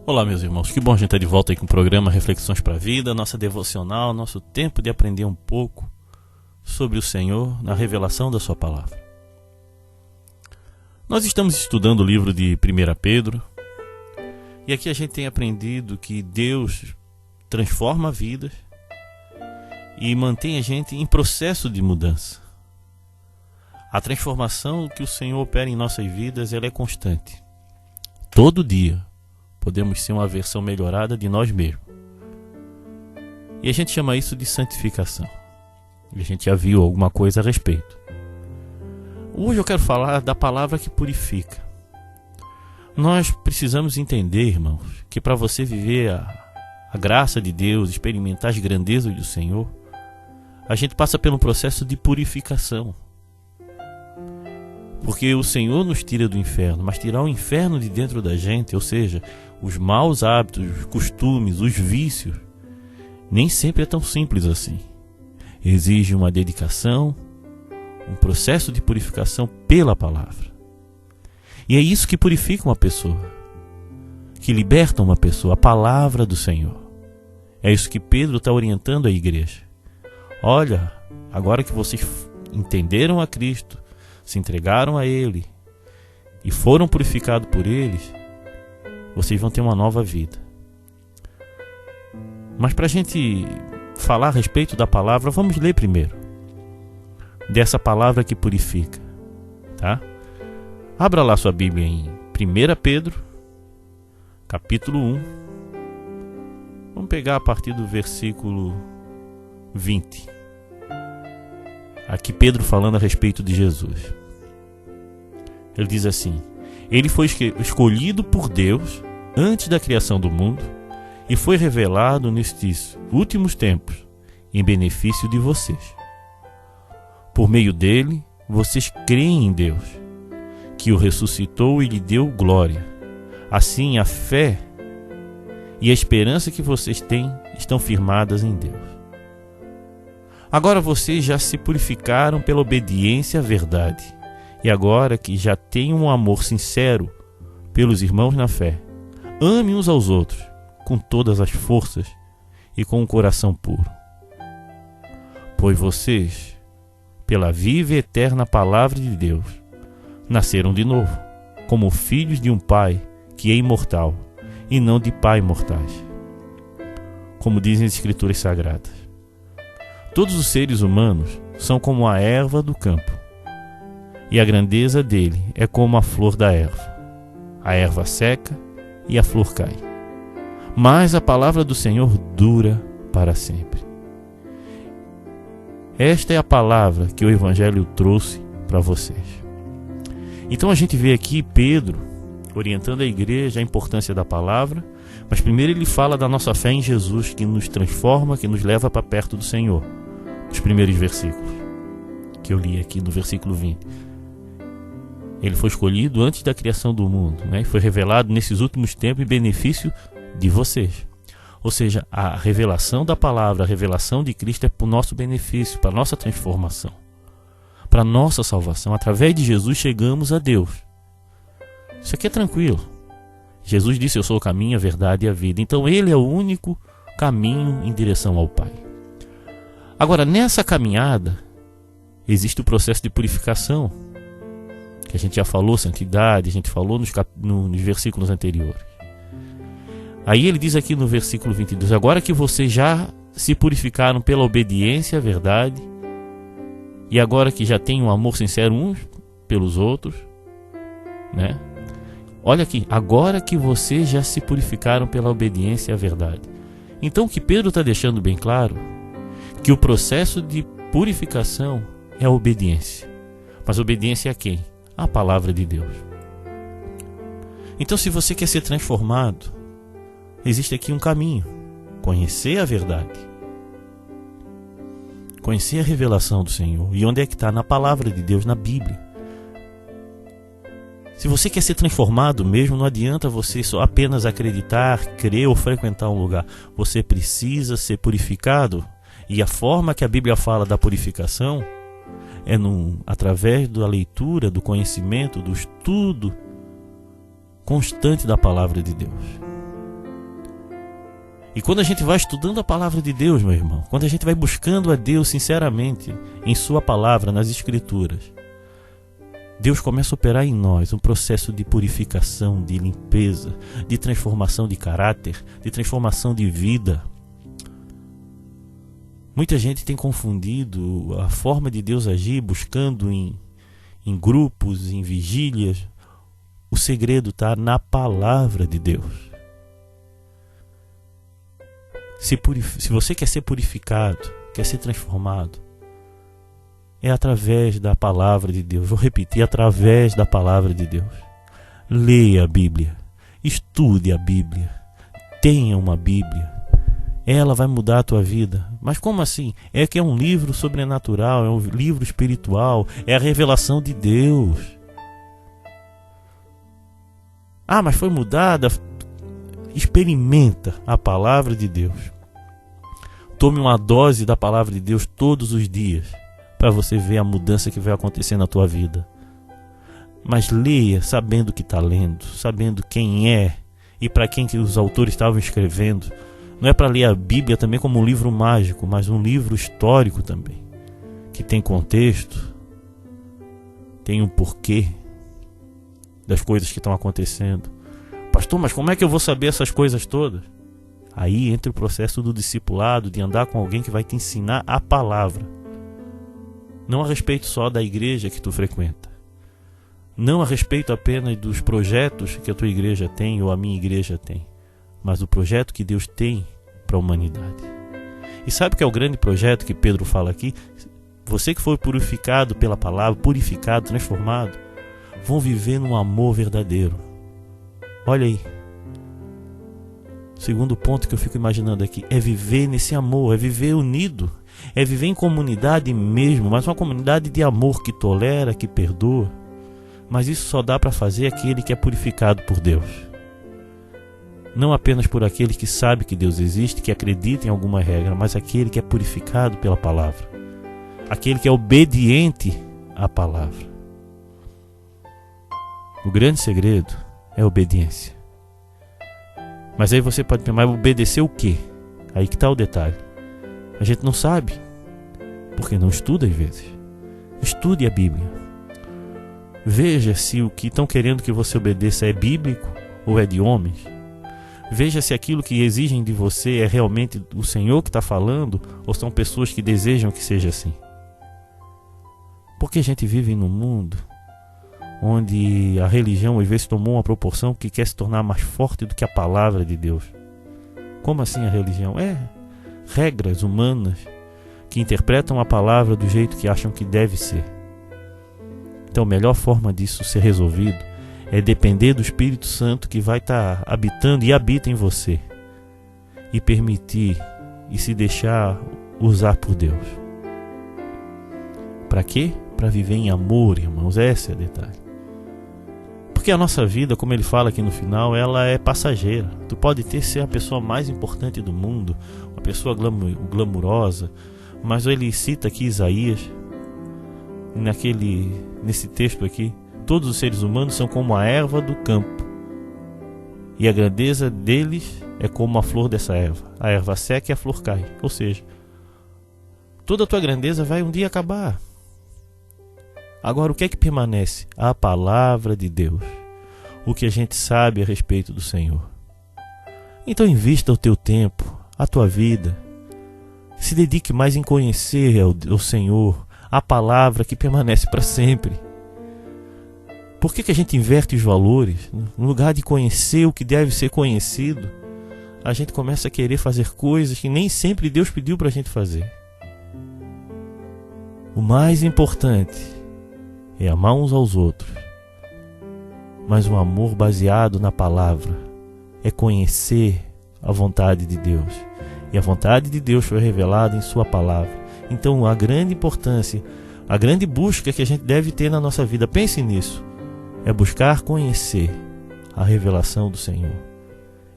Olá, meus irmãos, que bom a gente estar de volta aí com o programa Reflexões para a Vida, nossa devocional, nosso tempo de aprender um pouco sobre o Senhor na revelação da sua palavra. Nós estamos estudando o livro de 1 Pedro e aqui a gente tem aprendido que Deus transforma vidas e mantém a gente em processo de mudança. A transformação que o Senhor opera em nossas vidas, ela é constante. Todo dia podemos ser uma versão melhorada de nós mesmos. E a gente chama isso de santificação. E a gente já viu alguma coisa a respeito. Hoje eu quero falar da palavra que purifica. Nós precisamos entender, irmãos, que para você viver a graça de Deus, experimentar as grandezas do Senhor, a gente passa pelo processo de purificação. Porque o Senhor nos tira do inferno, mas tirar o inferno de dentro da gente, ou seja, os maus hábitos, os costumes, os vícios, nem sempre é tão simples assim. Exige uma dedicação, um processo de purificação pela palavra. E é isso que purifica uma pessoa, que liberta uma pessoa, a palavra do Senhor. É isso que Pedro está orientando a igreja. Olha, agora que vocês entenderam a Cristo, se entregaram a Ele e foram purificados por eles, vocês vão ter uma nova vida. Mas para a gente falar a respeito da palavra, vamos ler primeiro dessa palavra que purifica, tá? Abra lá sua Bíblia em 1 Pedro, capítulo 1. Vamos pegar a partir do versículo 20. Aqui Pedro falando a respeito de Jesus. Ele diz assim: Ele foi escolhido por Deus antes da criação do mundo e foi revelado nestes últimos tempos em benefício de vocês. Por meio dele, vocês creem em Deus, que o ressuscitou e lhe deu glória. Assim, a fé e a esperança que vocês têm estão firmadas em Deus. Agora vocês já se purificaram pela obediência à verdade. E agora que já têm um amor sincero pelos irmãos na fé, ame uns aos outros com todas as forças e com um coração puro. Pois vocês, pela viva e eterna palavra de Deus, nasceram de novo, como filhos de um Pai que é imortal e não de pais mortais. Como dizem as Escrituras Sagradas, todos os seres humanos são como a erva do campo, e a grandeza dele é como a flor da erva. A erva seca e a flor cai, mas a palavra do Senhor dura para sempre. Esta é a palavra que o Evangelho trouxe para vocês. Então a gente vê aqui Pedro orientando a igreja a importância da palavra, mas primeiro ele fala da nossa fé em Jesus, que nos transforma, que nos leva para perto do Senhor. Os primeiros versículos que eu li aqui no versículo 20. Ele foi escolhido antes da criação do mundo, né? E foi revelado nesses últimos tempos em benefício de vocês. Ou seja, a revelação da palavra, a revelação de Cristo é para o nosso benefício, para a nossa transformação, para a nossa salvação. Através de Jesus chegamos a Deus. Isso aqui é tranquilo. Jesus disse: eu sou o caminho, a verdade e a vida. Então Ele é o único caminho em direção ao Pai. Agora, nessa caminhada, existe o processo de purificação, que a gente já falou, santidade, a gente falou nos versículos anteriores. Aí ele diz aqui no versículo 22, agora que vocês já se purificaram pela obediência à verdade, e agora que já têm um amor sincero uns pelos outros, né? Olha aqui, agora que vocês já se purificaram pela obediência à verdade. Então o que Pedro está deixando bem claro, que o processo de purificação é a obediência. Mas obediência a quem? A palavra de Deus. Então, se você quer ser transformado, existe aqui um caminho: conhecer a verdade, conhecer a revelação do Senhor. E onde é que está? Na palavra de Deus, na Bíblia. Se você quer ser transformado mesmo, não adianta você só apenas acreditar, crer ou frequentar um lugar. Você precisa ser purificado. E a forma que a Bíblia fala da purificação é através da leitura, do conhecimento, do estudo constante da palavra de Deus. E quando a gente vai estudando a palavra de Deus, meu irmão, quando a gente vai buscando a Deus sinceramente em sua palavra, nas Escrituras, Deus começa a operar em nós um processo de purificação, de limpeza, de transformação de caráter, de transformação de vida. Muita gente tem confundido a forma de Deus agir buscando em grupos, em vigílias. O segredo está na palavra de Deus. Se você quer ser purificado, quer ser transformado, é através da palavra de Deus. Vou repetir, através da palavra de Deus. Leia a Bíblia, estude a Bíblia, tenha uma Bíblia. Ela vai mudar a tua vida. Mas como assim? É que é um livro sobrenatural, é um livro espiritual, é a revelação de Deus. Ah, mas foi mudada. Experimenta a palavra de Deus. Tome uma dose da palavra de Deus todos os dias, para você ver a mudança que vai acontecer na tua vida. Mas leia sabendo o que está lendo, sabendo quem é e para quem que os autores estavam escrevendo. Não é para ler a Bíblia também como um livro mágico, mas um livro histórico também, que tem contexto, tem um porquê das coisas que estão acontecendo. Pastor, mas como é que eu vou saber essas coisas todas? Aí entra o processo do discipulado, de andar com alguém que vai te ensinar a palavra. Não a respeito só da igreja que tu frequenta. Não a respeito apenas dos projetos que a tua igreja tem ou a minha igreja tem, mas o projeto que Deus tem para a humanidade. E sabe que é o grande projeto que Pedro fala aqui? Você que foi purificado pela palavra, purificado, transformado, vão viver num amor verdadeiro. Olha aí. O segundo ponto que eu fico imaginando aqui é viver nesse amor, é viver unido, é viver em comunidade mesmo, mas uma comunidade de amor que tolera, que perdoa. Mas isso só dá para fazer aquele que é purificado por Deus. Não apenas por aquele que sabe que Deus existe, que acredita em alguma regra, mas aquele que é purificado pela palavra. Aquele que é obediente à palavra. O grande segredo é a obediência. Mas aí você pode perguntar, mas obedecer o quê? Aí que está o detalhe. A gente não sabe, porque não estuda às vezes. Estude a Bíblia. Veja se o que estão querendo que você obedeça é bíblico ou é de homens. Veja se aquilo que exigem de você é realmente o Senhor que está falando ou são pessoas que desejam que seja assim. Porque a gente vive num mundo onde a religião às vezes tomou uma proporção que quer se tornar mais forte do que a palavra de Deus. Como assim a religião? É regras humanas que interpretam a palavra do jeito que acham que deve ser. Então a melhor forma disso ser resolvido é depender do Espírito Santo que vai estar habitando e habita em você, e permitir e se deixar usar por Deus. Para quê? Para viver em amor, irmãos. Esse é o detalhe. Porque a nossa vida, como ele fala aqui no final, ela é passageira. Tu pode ser a pessoa mais importante do mundo, uma pessoa glamurosa, mas ele cita aqui Isaías, nesse texto aqui, todos os seres humanos são como a erva do campo, e a grandeza deles é como a flor dessa erva. A erva seca e a flor cai. Ou seja, toda a tua grandeza vai um dia acabar. Agora, o que é que permanece? A palavra de Deus. O que a gente sabe a respeito do Senhor. Então invista o teu tempo, a tua vida. Se dedique mais em conhecer o Senhor, a palavra que permanece para sempre. Por que a gente inverte os valores? No lugar de conhecer o que deve ser conhecido, a gente começa a querer fazer coisas que nem sempre Deus pediu para a gente fazer. O mais importante é amar uns aos outros, mas um amor baseado na palavra é conhecer a vontade de Deus, e a vontade de Deus foi revelada em sua palavra. Então a grande importância, a grande busca que a gente deve ter na nossa vida, pense nisso, é buscar conhecer a revelação do Senhor,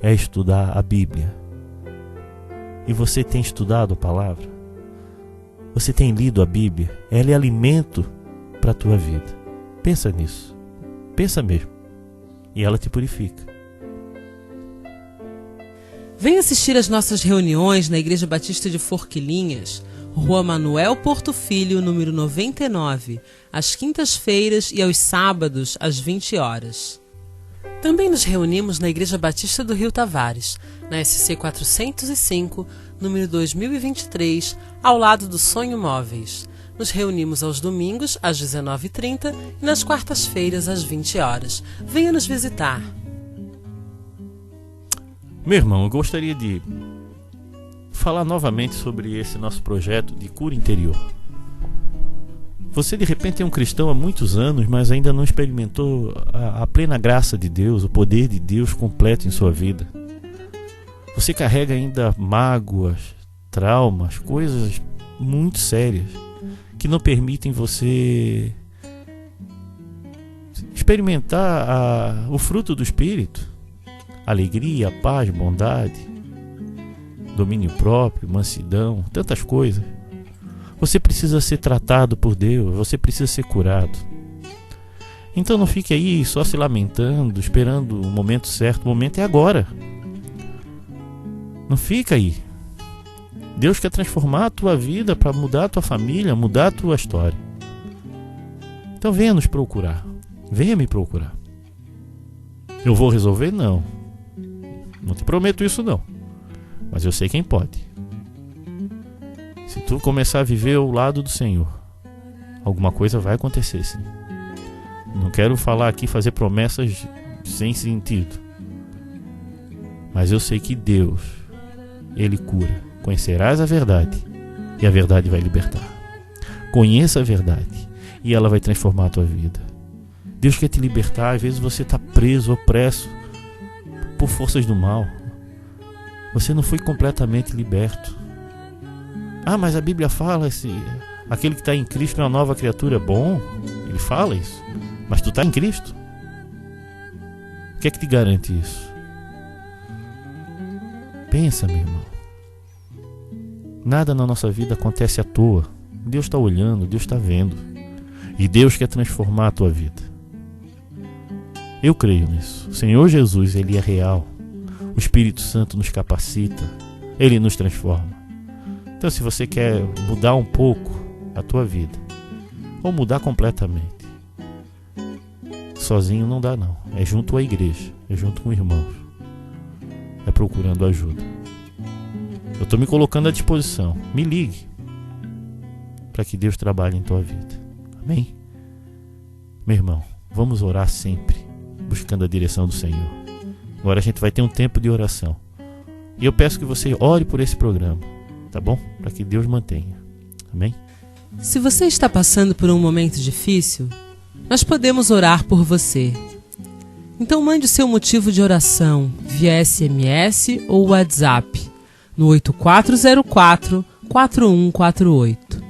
é estudar a Bíblia. E você tem estudado a palavra? Você tem lido a Bíblia? Ela é alimento para a tua vida. Pensa nisso. Pensa mesmo. E ela te purifica. Venha assistir às nossas reuniões na Igreja Batista de Forquilinhas, Rua Manuel Porto Filho, número 99, às quintas-feiras e aos sábados, às 20 horas. Também nos reunimos na Igreja Batista do Rio Tavares, na SC 405, número 2023, ao lado do Sonho Móveis. Nos reunimos aos domingos, às 19h30 e nas quartas-feiras, às 20 horas. Venha nos visitar. Meu irmão, eu gostaria de falar novamente sobre esse nosso projeto de cura interior. Você de repente é um cristão há muitos anos, mas ainda não experimentou a plena graça de Deus, o poder de Deus completo em sua vida. Você carrega ainda mágoas, traumas, coisas muito sérias que não permitem você experimentar o fruto do Espírito: alegria, paz, bondade, domínio próprio, mansidão, tantas coisas. Você precisa ser tratado por Deus, você precisa ser curado. Então não fique aí só se lamentando, esperando o momento certo. O momento é agora. Não fica aí. Deus quer transformar a tua vida para mudar a tua família, mudar a tua história. Então venha nos procurar. Venha me procurar. Eu vou resolver? Não. Não te prometo isso não. Mas eu sei quem pode. Se tu começar a viver ao lado do Senhor, alguma coisa vai acontecer, sim. Não quero falar aqui, fazer promessas sem sentido. Mas eu sei que Deus, Ele cura. Conhecerás a verdade e a verdade vai libertar. Conheça a verdade e ela vai transformar a tua vida. Deus quer te libertar. Às vezes você está preso, opresso por forças do mal. Você não foi completamente liberto. Ah, mas a Bíblia fala aquele que está em Cristo é uma nova criatura. Bom, ele fala isso. Mas tu está em Cristo? O que é que te garante isso? Pensa, meu irmão. Nada na nossa vida acontece à toa. Deus está olhando, Deus está vendo. E Deus quer transformar a tua vida. Eu creio nisso. O Senhor Jesus, Ele é real. O Espírito Santo nos capacita. Ele nos transforma. Então, se você quer mudar um pouco a tua vida, ou mudar completamente, sozinho não dá não. É junto à igreja, é junto com irmãos, é procurando ajuda. Eu estou me colocando à disposição. Me ligue para que Deus trabalhe em tua vida. Amém? Meu irmão, vamos orar sempre, buscando a direção do Senhor. Agora a gente vai ter um tempo de oração. E eu peço que você ore por esse programa, tá bom? Para que Deus mantenha. Amém? Se você está passando por um momento difícil, nós podemos orar por você. Então mande o seu motivo de oração via SMS ou WhatsApp no 8404-4148.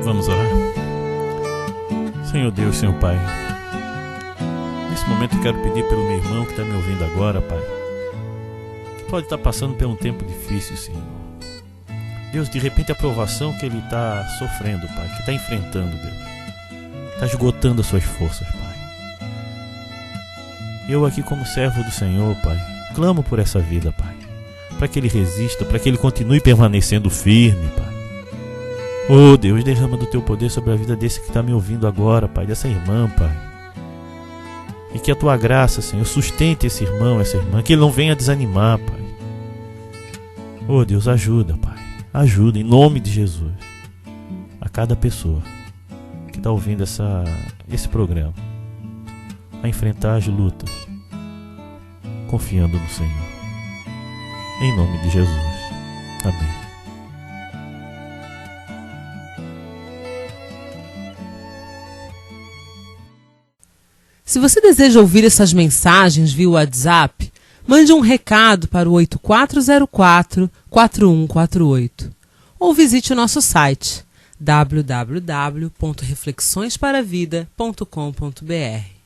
Vamos orar? Senhor Deus, Senhor Pai, nesse momento eu quero pedir pelo meu irmão que está me ouvindo agora, Pai, que pode estar passando por um tempo difícil, Senhor. Deus, de repente a provação que ele está sofrendo, Pai, que está enfrentando, Deus, está esgotando as suas forças, Pai. Eu aqui como servo do Senhor, Pai, clamo por essa vida, Pai, para que ele resista, para que ele continue permanecendo firme, Pai. Oh Deus, derrama do teu poder sobre a vida desse que está me ouvindo agora, Pai, dessa irmã, Pai. E que a tua graça, Senhor, sustente esse irmão, essa irmã, que ele não venha desanimar, Pai. Oh Deus, ajuda, Pai. Ajuda, em nome de Jesus, a cada pessoa que está ouvindo esse programa a enfrentar as lutas, confiando no Senhor. Em nome de Jesus. Amém. Se você deseja ouvir essas mensagens via WhatsApp, mande um recado para o 8404-4148 ou visite o nosso site www.reflexõesparavida.com.br.